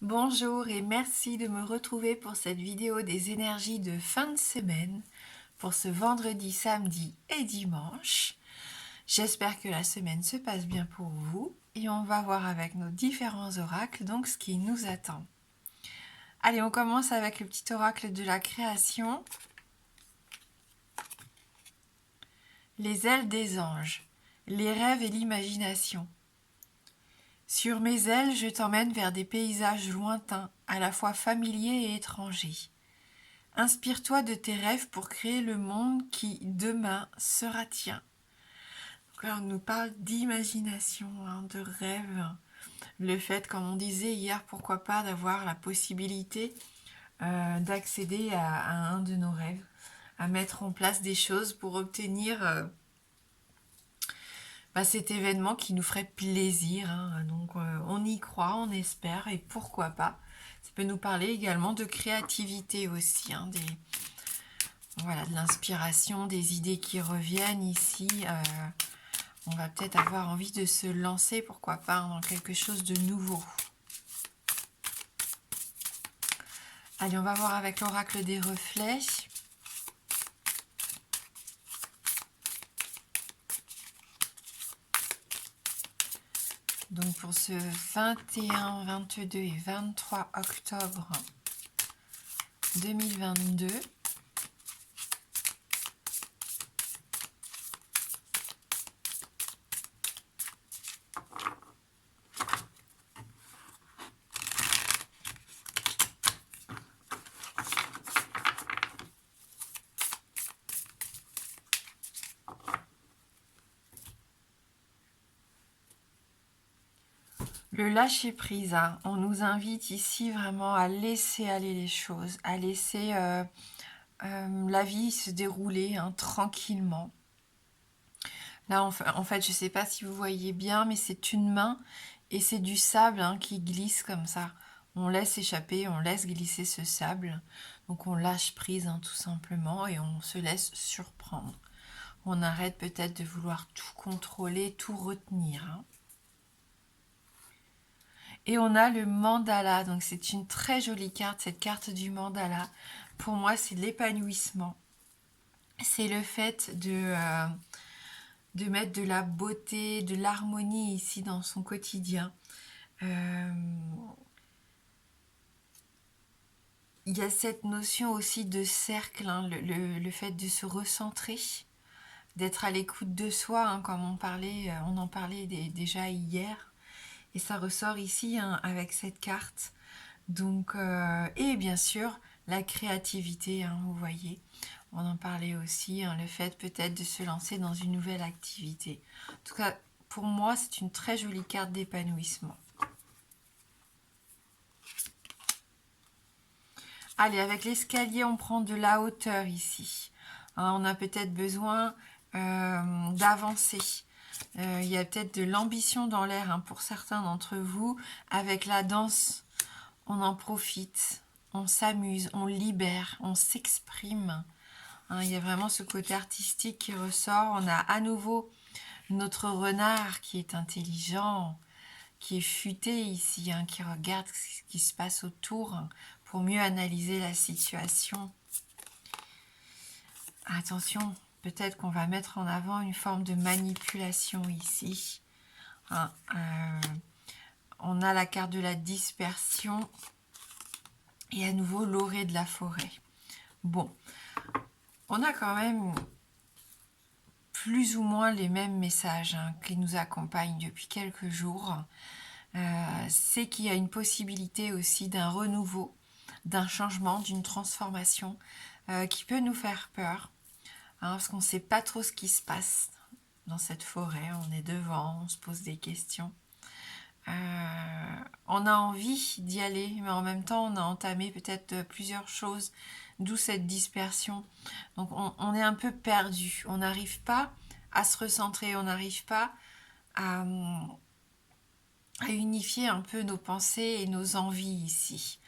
Bonjour et merci de me retrouver pour cette vidéo des énergies de fin de semaine pour ce vendredi, samedi et dimanche. J'espère que la semaine se passe bien pour vous et on va voir avec nos différents oracles donc ce qui nous attend. Allez, on commence avec le petit oracle de la création. Les ailes des anges, les rêves et l'imagination. Sur mes ailes, je t'emmène vers des paysages lointains, à la fois familiers et étrangers. Inspire-toi de tes rêves pour créer le monde qui, demain, sera tien. Donc là, on nous parle d'imagination, de rêve. Le fait, comme on disait hier, pourquoi pas d'avoir la possibilité d'accéder à un de nos rêves, à mettre en place des choses pour obtenir cet événement qui nous ferait plaisir. Donc on y croit, on espère, et pourquoi pas. Ça peut nous parler également de créativité aussi, voilà, de l'inspiration, des idées qui reviennent ici. On va peut-être avoir envie de se lancer, pourquoi pas, dans quelque chose de nouveau. Allez, on va voir avec l'oracle des reflets. Donc pour ce 21, 22 et 23 octobre 2022. Le lâcher prise, on nous invite ici vraiment à laisser aller les choses, à laisser la vie se dérouler tranquillement. Là, en fait, je ne sais pas si vous voyez bien, mais c'est une main et c'est du sable qui glisse comme ça. On laisse échapper, on laisse glisser ce sable. Donc on lâche prise tout simplement et on se laisse surprendre. On arrête peut-être de vouloir tout contrôler, tout retenir. Et on a le mandala, donc c'est une très jolie carte, cette carte du mandala. Pour moi, c'est l'épanouissement. C'est le fait de mettre de la beauté, de l'harmonie ici dans son quotidien. Il y a cette notion aussi de cercle, le fait de se recentrer, d'être à l'écoute de soi, comme on en parlait déjà hier. Et ça ressort ici avec cette carte. Donc, et bien sûr, la créativité, vous voyez. On en parlait aussi, le fait peut-être de se lancer dans une nouvelle activité. En tout cas, pour moi, c'est une très jolie carte d'épanouissement. Allez, avec l'escalier, on prend de la hauteur ici. On a peut-être besoin d'avancer. Il y a peut-être de l'ambition dans l'air pour certains d'entre vous. Avec la danse, on en profite, on s'amuse, on libère, on s'exprime. Il y a vraiment ce côté artistique qui ressort. On a à nouveau notre renard qui est intelligent, qui est futé ici, qui regarde ce qui se passe autour pour mieux analyser la situation. Attention, peut-être qu'on va mettre en avant une forme de manipulation ici. On a la carte de la dispersion et à nouveau l'orée de la forêt. Bon, on a quand même plus ou moins les mêmes messages qui nous accompagnent depuis quelques jours. C'est qu'il y a une possibilité aussi d'un renouveau, d'un changement, d'une transformation qui peut nous faire peur, parce qu'on ne sait pas trop ce qui se passe dans cette forêt. On est devant, on se pose des questions. On a envie d'y aller, mais en même temps, on a entamé peut-être plusieurs choses, d'où cette dispersion. Donc, on est un peu perdu. On n'arrive pas à se recentrer, on n'arrive pas à unifier un peu nos pensées et nos envies ici.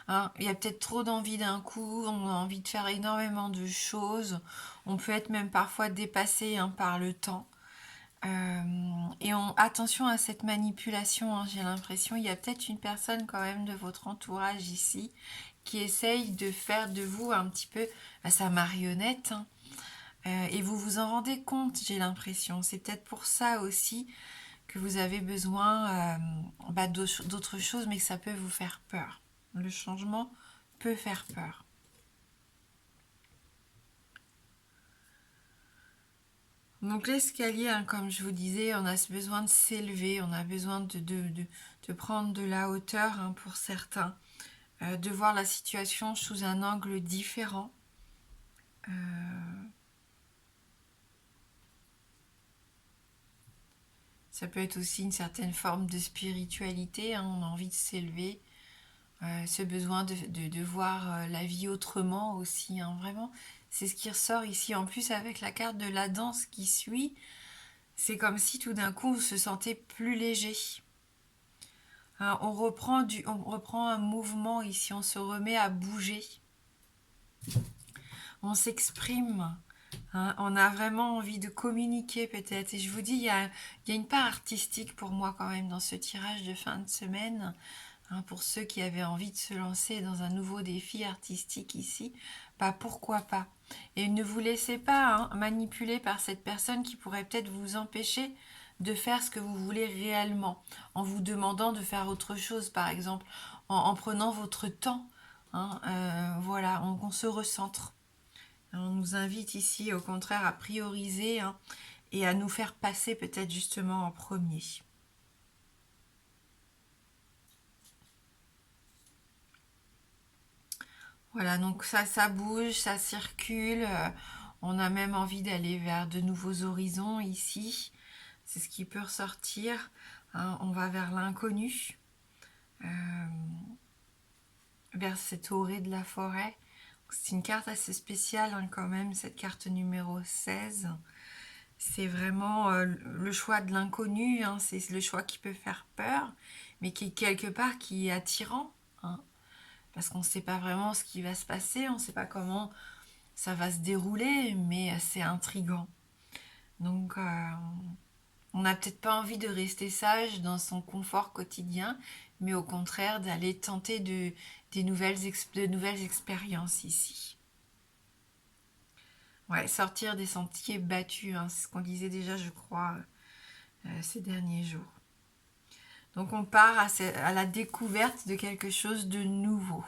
Il y a peut-être trop d'envie d'un coup, on a envie de faire énormément de choses. On peut être même parfois dépassé par le temps. Et attention à cette manipulation, hein, j'ai l'impression. Il y a peut-être une personne quand même de votre entourage ici qui essaye de faire de vous un petit peu sa marionnette. Hein. Et vous vous en rendez compte, j'ai l'impression. C'est peut-être pour ça aussi que vous avez besoin d'autre chose, mais que ça peut vous faire peur. Le changement peut faire peur. Donc l'escalier, hein, comme je vous disais, on a besoin de s'élever, on a besoin de prendre de la hauteur, hein, pour certains, de voir la situation sous un angle différent. Ça peut être aussi une certaine forme de spiritualité, hein, on a envie de s'élever, ce besoin de voir la vie autrement aussi, hein, vraiment. C'est ce qui ressort ici, en plus avec la carte de la danse qui suit, c'est comme si tout d'un coup on se sentait plus léger. Hein, on reprend un mouvement ici, on se remet à bouger, on s'exprime. Hein, on a vraiment envie de communiquer peut-être. Et je vous dis, il y a une part artistique pour moi quand même dans ce tirage de fin de semaine. Hein, pour ceux qui avaient envie de se lancer dans un nouveau défi artistique ici, bah pourquoi pas. Et ne vous laissez pas, hein, manipuler par cette personne qui pourrait peut-être vous empêcher de faire ce que vous voulez réellement, en vous demandant de faire autre chose, par exemple, en prenant votre temps. Hein, voilà, on se recentre. On nous invite ici, au contraire, à prioriser, hein, et à nous faire passer peut-être justement en premier. Voilà, donc ça bouge, ça circule. On a même envie d'aller vers de nouveaux horizons ici. C'est ce qui peut ressortir. Hein, on va vers l'inconnu, vers cette orée de la forêt. C'est une carte assez spéciale, hein, quand même, cette carte numéro 16. C'est vraiment le choix de l'inconnu, hein, c'est le choix qui peut faire peur, mais qui quelque part qui est attirant, hein, parce qu'on ne sait pas vraiment ce qui va se passer, on ne sait pas comment ça va se dérouler, mais c'est intriguant. Donc on n'a peut-être pas envie de rester sage dans son confort quotidien, mais au contraire d'aller tenter de nouvelles expériences ici. Ouais, sortir des sentiers battus, hein, c'est ce qu'on disait déjà, je crois, ces derniers jours. Donc on part à la découverte de quelque chose de nouveau.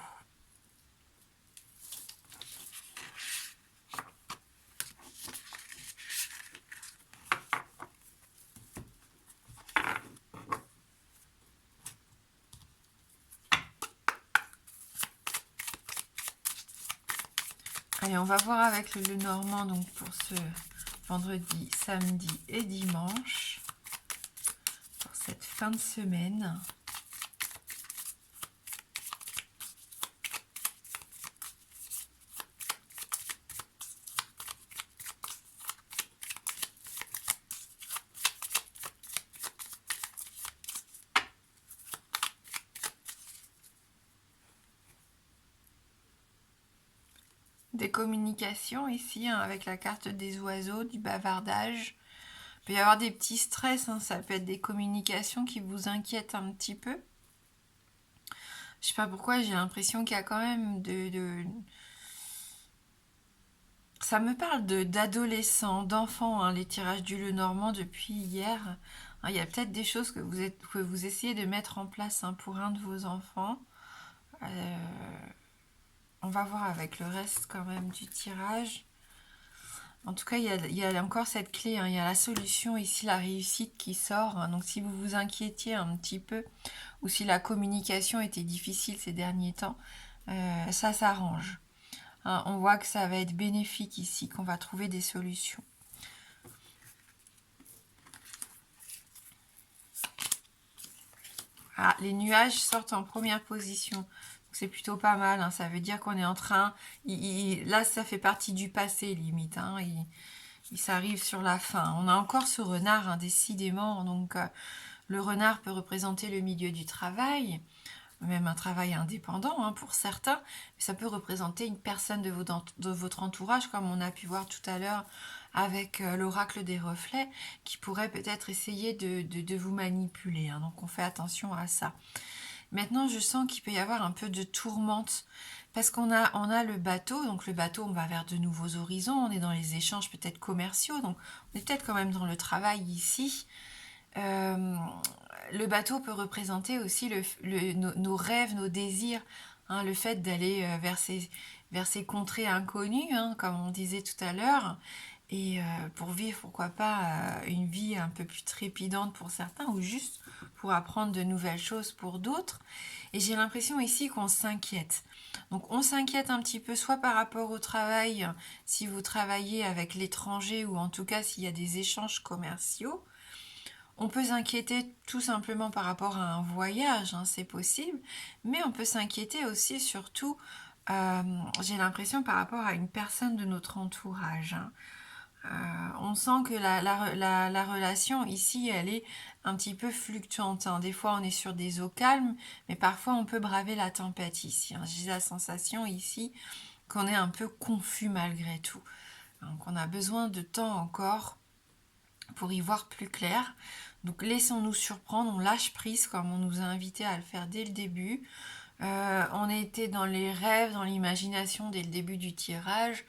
Allez, on va voir avec le Normand donc pour ce vendredi, samedi et dimanche, pour cette fin de semaine. Des communications ici, hein, avec la carte des oiseaux, du bavardage. Il peut y avoir des petits stress, hein, ça peut être des communications qui vous inquiètent un petit peu. Je sais pas pourquoi, j'ai l'impression qu'il y a quand même Ça me parle d'adolescents, d'enfants, hein, les tirages du Lenormand depuis hier. Hein, il y a peut-être des choses que vous essayez de mettre en place, hein, pour un de vos enfants. On va voir avec le reste quand même du tirage. En tout cas, il y a encore cette clé, hein, il y a la solution ici, la réussite qui sort. Hein. Donc si vous vous inquiétiez un petit peu, ou si la communication était difficile ces derniers temps, ça s'arrange. Hein, on voit que ça va être bénéfique ici, qu'on va trouver des solutions. Ah, les nuages sortent en première position. C'est plutôt pas mal, hein. Ça veut dire qu'on est en train... là, ça fait partie du passé, limite. Hein. Ça arrive sur la fin. On a encore ce renard, hein, décidément. Donc, le renard peut représenter le milieu du travail, même un travail indépendant, hein, pour certains. Mais ça peut représenter une personne de votre entourage, comme on a pu voir tout à l'heure avec l'oracle des reflets qui pourrait peut-être essayer de vous manipuler, hein. Donc on fait attention à ça. Maintenant, je sens qu'il peut y avoir un peu de tourmente parce on a le bateau. Donc le bateau, on va vers de nouveaux horizons. On est dans les échanges peut-être commerciaux. Donc on est peut-être quand même dans le travail ici. Le bateau peut représenter aussi nos rêves, nos désirs. Hein, le fait d'aller vers ces contrées inconnues, hein, comme on disait tout à l'heure. Et pour vivre, pourquoi pas, une vie un peu plus trépidante pour certains, ou juste pour apprendre de nouvelles choses pour d'autres. Et j'ai l'impression ici qu'on s'inquiète. Donc on s'inquiète un petit peu, soit par rapport au travail, si vous travaillez avec l'étranger, ou en tout cas s'il y a des échanges commerciaux. On peut s'inquiéter tout simplement par rapport à un voyage, hein, c'est possible, mais on peut s'inquiéter aussi, surtout, j'ai l'impression, par rapport à une personne de notre entourage, hein. On sent que la relation ici, elle est un petit peu fluctuante, hein. Des fois, on est sur des eaux calmes, mais parfois, on peut braver la tempête ici, hein. J'ai la sensation ici qu'on est un peu confus malgré tout. Donc, on a besoin de temps encore pour y voir plus clair. Donc, laissons-nous surprendre, on lâche prise comme on nous a invité à le faire dès le début. On était dans les rêves, dans l'imagination dès le début du tirage.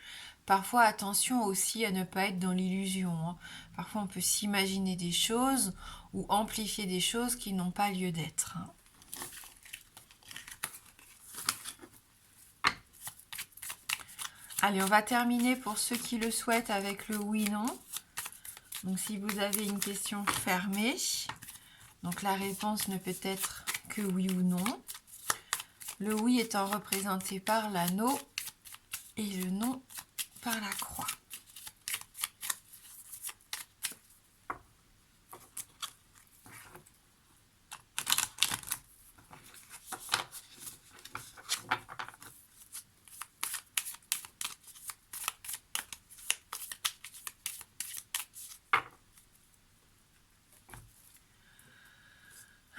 Parfois, attention aussi à ne pas être dans l'illusion, hein. Parfois, on peut s'imaginer des choses ou amplifier des choses qui n'ont pas lieu d'être, hein. Allez, on va terminer pour ceux qui le souhaitent avec le oui-non. Donc, si vous avez une question fermée, donc la réponse ne peut être que oui ou non. Le oui étant représenté par l'anneau et le non par la croix.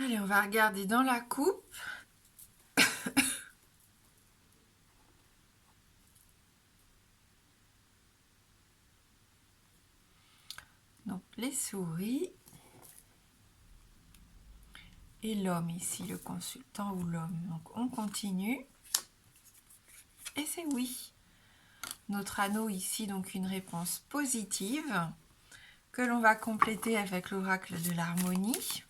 Allez, on va regarder dans la coupe. Donc les souris. Et l'homme ici, le consultant ou l'homme. Donc on continue. Et c'est oui. Notre anneau ici, donc une réponse positive que l'on va compléter avec l'oracle de l'harmonie.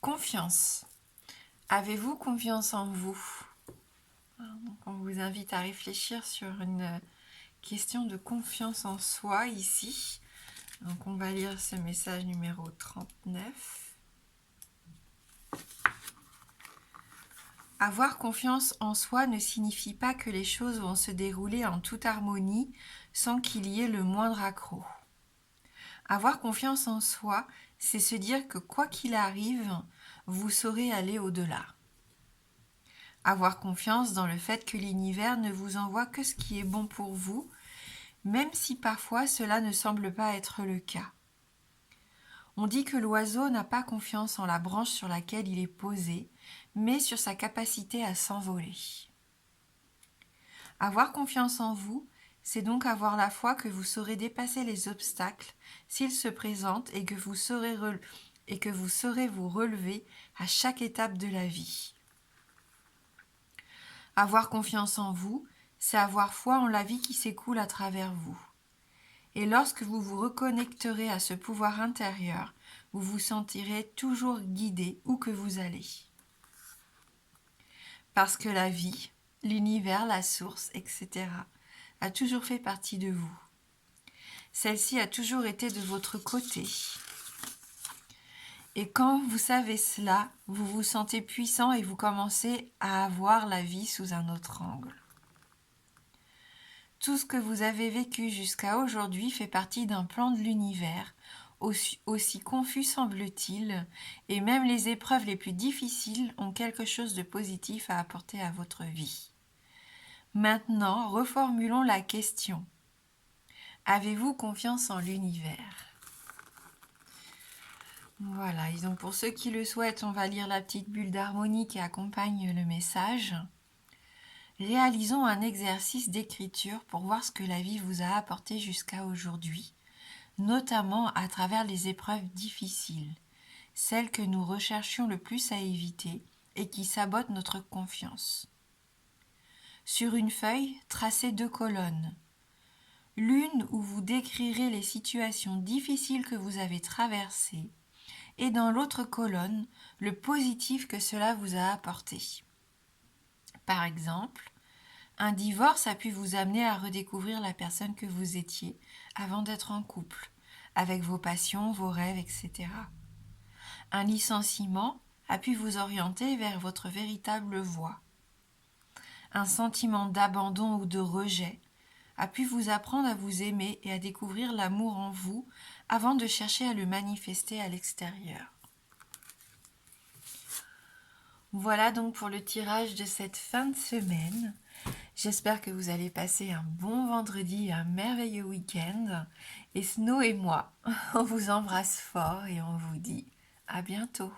Confiance. Avez-vous confiance en vous? Donc on vous invite à réfléchir sur une question de confiance en soi ici. Donc on va lire ce message numéro 39. Avoir confiance en soi ne signifie pas que les choses vont se dérouler en toute harmonie sans qu'il y ait le moindre accroc. Avoir confiance en soi, c'est se dire que quoi qu'il arrive, vous saurez aller au-delà. Avoir confiance dans le fait que l'univers ne vous envoie que ce qui est bon pour vous, même si parfois cela ne semble pas être le cas. On dit que l'oiseau n'a pas confiance en la branche sur laquelle il est posé, mais sur sa capacité à s'envoler. Avoir confiance en vous, c'est donc avoir la foi que vous saurez dépasser les obstacles s'ils se présentent et que vous saurez vous relever à chaque étape de la vie. Avoir confiance en vous, c'est avoir foi en la vie qui s'écoule à travers vous. Et lorsque vous vous reconnecterez à ce pouvoir intérieur, vous vous sentirez toujours guidé où que vous allez. Parce que la vie, l'univers, la source, etc., a toujours fait partie de vous. Celle-ci a toujours été de votre côté. Et quand vous savez cela, vous vous sentez puissant et vous commencez à voir la vie sous un autre angle. Tout ce que vous avez vécu jusqu'à aujourd'hui fait partie d'un plan de l'univers, aussi confus semble-t-il, et même les épreuves les plus difficiles ont quelque chose de positif à apporter à votre vie. Maintenant, reformulons la question. Avez-vous confiance en l'univers? Voilà, et donc pour ceux qui le souhaitent, on va lire la petite bulle d'harmonie qui accompagne le message. Réalisons un exercice d'écriture pour voir ce que la vie vous a apporté jusqu'à aujourd'hui, notamment à travers les épreuves difficiles, celles que nous recherchions le plus à éviter et qui sabotent notre confiance. Sur une feuille, tracez 2 colonnes. L'une où vous décrirez les situations difficiles que vous avez traversées et dans l'autre colonne, le positif que cela vous a apporté. Par exemple, un divorce a pu vous amener à redécouvrir la personne que vous étiez avant d'être en couple, avec vos passions, vos rêves, etc. Un licenciement a pu vous orienter vers votre véritable voie. Un sentiment d'abandon ou de rejet a pu vous apprendre à vous aimer et à découvrir l'amour en vous avant de chercher à le manifester à l'extérieur. Voilà donc pour le tirage de cette fin de semaine. J'espère que vous allez passer un bon vendredi, un merveilleux week-end. Et Snow et moi, on vous embrasse fort et on vous dit à bientôt.